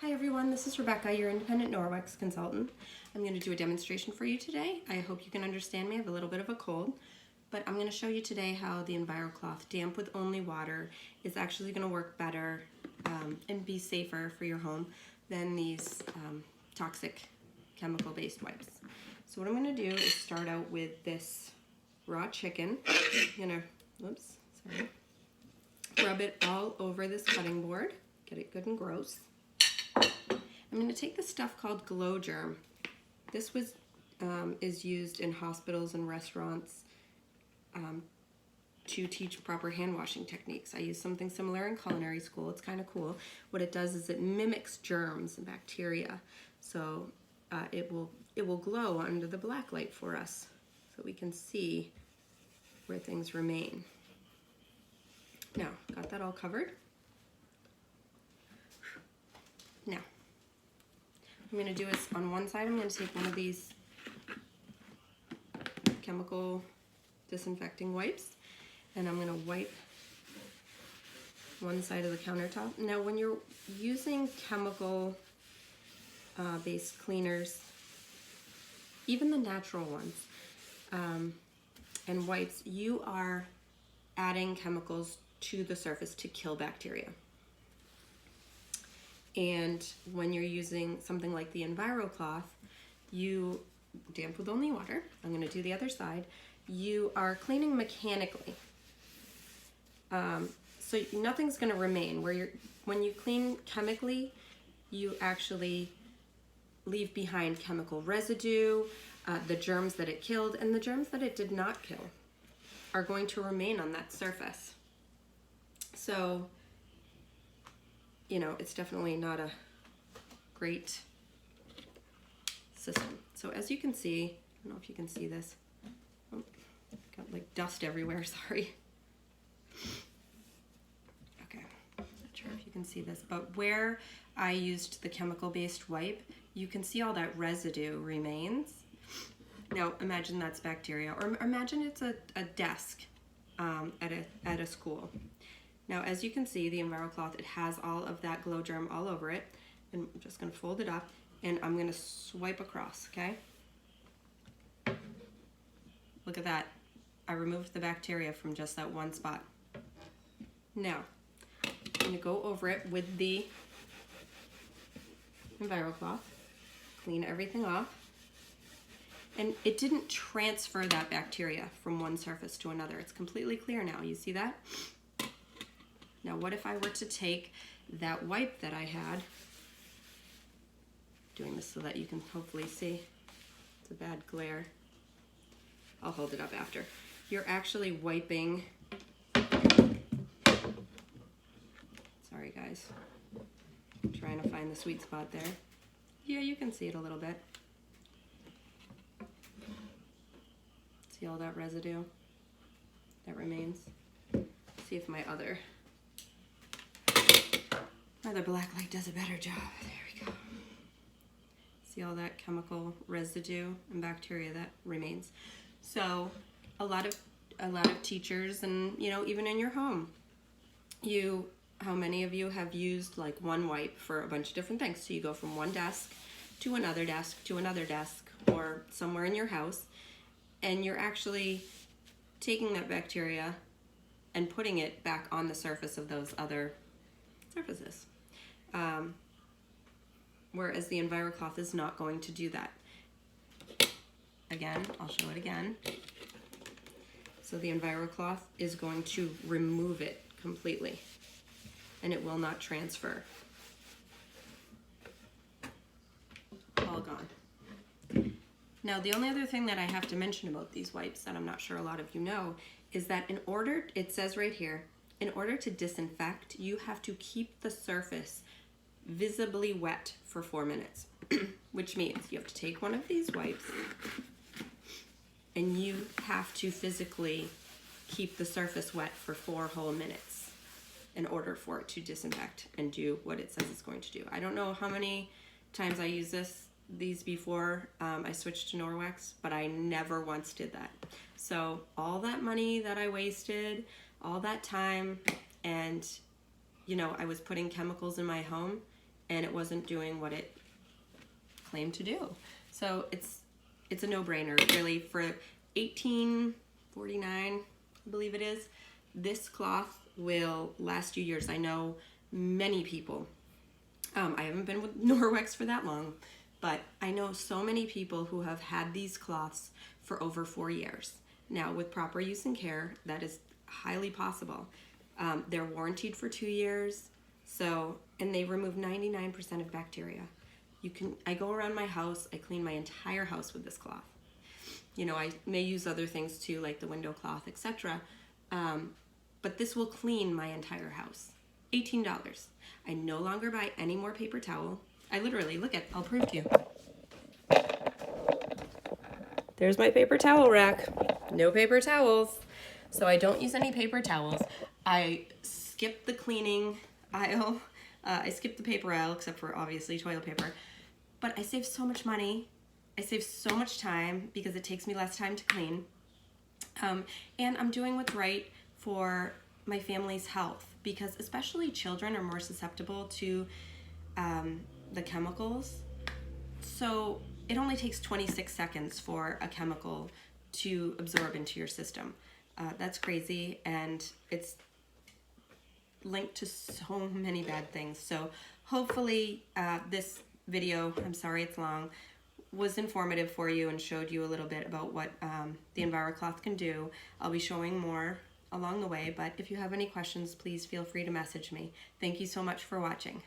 Hi everyone, this is Rebecca, your independent Norwex consultant. I'm going to do a demonstration for you today. I hope you can understand me. I have a little bit of a cold, but I'm going to show you today how the EnviroCloth damp with only water is actually going to work better and be safer for your home than these toxic chemical-based wipes. So what I'm going to do is start out with this raw chicken. I'm going to, rub it all over this cutting board, get it good and gross. I'm going to take this stuff called Glow Germ. This is used in hospitals and restaurants to teach proper hand washing techniques. I use something similar in culinary school. It's kind of cool. What it does is it mimics germs and bacteria, so it will glow under the black light for us, so we can see where things remain. Now, got that all covered. Now, I'm going to do is on one side, I'm going to take one of these chemical disinfecting wipes, and I'm going to wipe one side of the countertop. Now, when you're using chemical based cleaners, even the natural ones, and wipes, you are adding chemicals to the surface to kill bacteria. And when you're using something like the EnviroCloth, you damp with only water. I'm going to do the other side. You are cleaning mechanically, so nothing's going to remain. When you clean chemically, you actually leave behind chemical residue, the germs that it killed, and the germs that it did not kill are going to remain on that surface. So, you know, it's definitely not a great system. So as you can see, I don't know if you can see this. Oh, got like dust everywhere, sorry. Okay, not sure if you can see this, but where I used the chemical-based wipe, you can see all that residue remains. Now imagine that's bacteria, or imagine it's a desk at a school. Now, as you can see, the EnviroCloth, it has all of that glow germ all over it. And I'm just going to fold it up, and I'm going to swipe across, okay? Look at that. I removed the bacteria from just that one spot. Now, I'm going to go over it with the EnviroCloth, clean everything off. And it didn't transfer that bacteria from one surface to another. It's completely clear now. You see that? Now, what if I were to take that wipe that I had, doing this so that you can hopefully see, it's a bad glare, I'll hold it up after. You're actually wiping, sorry guys, I'm trying to find the sweet spot there. Yeah, you can see it a little bit. See all that residue that remains? See if my other black light does a better job. There we go. See all that chemical residue and bacteria that remains. So a lot of teachers, and you know, even in your home, how many of you have used like one wipe for a bunch of different things? So you go from one desk to another desk to another desk, or somewhere in your house, and you're actually taking that bacteria and putting it back on the surface of those other surfaces. Whereas the EnviroCloth is not going to do that. Again, I'll show it again. So the EnviroCloth is going to remove it completely, and it will not transfer. All gone. Now, the only other thing that I have to mention about these wipes that I'm not sure a lot of you know is that it says right here, in order to disinfect, you have to keep the surface visibly wet for 4 minutes, which means you have to take one of these wipes and you have to physically keep the surface wet for 4 whole minutes in order for it to disinfect and do what it says it's going to do. I don't know how many times I used these before I switched to Norwex, but I never once did that. So all that money that I wasted, all that time, and you know, I was putting chemicals in my home, and it wasn't doing what it claimed to do. So it's a no-brainer, really. For $18.49, I believe it is, this cloth will last you years. I know many people, I haven't been with Norwex for that long, but I know so many people who have had these cloths for over 4 years. Now, with proper use and care, that is highly possible. They're warranted for 2 years, and they remove 99% of bacteria. I go around my house, I clean my entire house with this cloth. You know, I may use other things too, like the window cloth, etc. But this will clean my entire house. $18. I no longer buy any more paper towel. I literally, I'll prove to you. There's my paper towel rack. No paper towels. So I don't use any paper towels. I skip the cleaning aisle. I skip the paper aisle, except for obviously toilet paper. But I save so much money. I save so much time because it takes me less time to clean. And I'm doing what's right for my family's health, because especially children are more susceptible to the chemicals. So it only takes 26 seconds for a chemical to absorb into your system. That's crazy, and it's linked to so many bad things. So hopefully this video, I'm sorry it's long, was informative for you and showed you a little bit about what the EnviroCloth can do. I'll be showing more along the way, but if you have any questions, please feel free to message me. Thank you so much for watching.